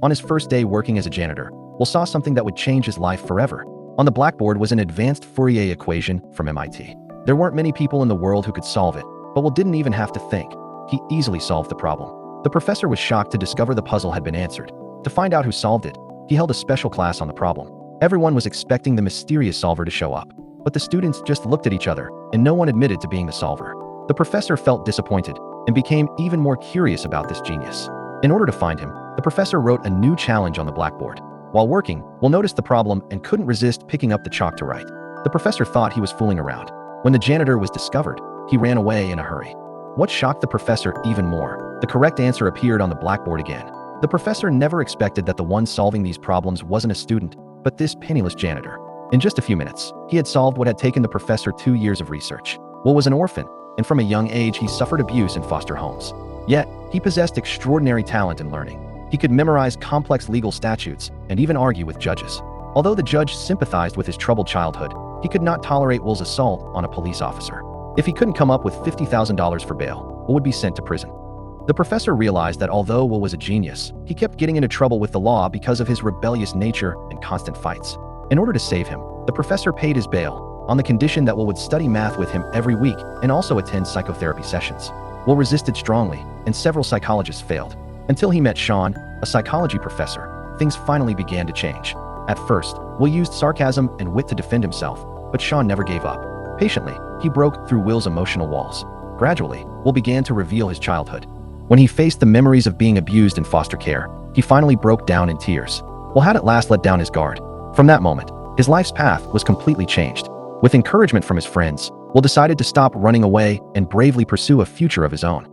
on his first day working as a janitor, Will saw something that would change his life forever. On the blackboard was an advanced Fourier equation from MIT. There weren't many people in the world who could solve it, but Will didn't even have to think. He easily solved the problem. The professor was shocked to discover the puzzle had been answered. To find out who solved it, he held a special class on the problem. Everyone was expecting the mysterious solver to show up, but the students just looked at each other, and no one admitted to being the solver. The professor felt disappointed and became even more curious about this genius. In order to find him, the professor wrote a new challenge on the blackboard. While working, Will noticed the problem and couldn't resist picking up the chalk to write. The professor thought he was fooling around. When the janitor was discovered, he ran away in a hurry. What shocked the professor even more, the correct answer appeared on the blackboard again. The professor never expected that the one solving these problems wasn't a student, but this penniless janitor. In just a few minutes, he had solved what had taken the professor 2 years of research. Will was an orphan, and from a young age he suffered abuse in foster homes. Yet, he possessed extraordinary talent in learning. He could memorize complex legal statutes and even argue with judges. Although the judge sympathized with his troubled childhood, he could not tolerate Will's assault on a police officer. If he couldn't come up with $50,000 for bail, Will would be sent to prison. The professor realized that although Will was a genius, he kept getting into trouble with the law because of his rebellious nature and constant fights. In order to save him, the professor paid his bail, on the condition that Will would study math with him every week and also attend psychotherapy sessions. Will resisted strongly, and several psychologists failed. Until he met Sean, a psychology professor, things finally began to change. At first, Will used sarcasm and wit to defend himself, but Sean never gave up. Patiently, he broke through Will's emotional walls. Gradually, Will began to reveal his childhood. When he faced the memories of being abused in foster care, he finally broke down in tears. Will had at last let down his guard. From that moment, his life's path was completely changed. With encouragement from his friends, Will decided to stop running away and bravely pursue a future of his own.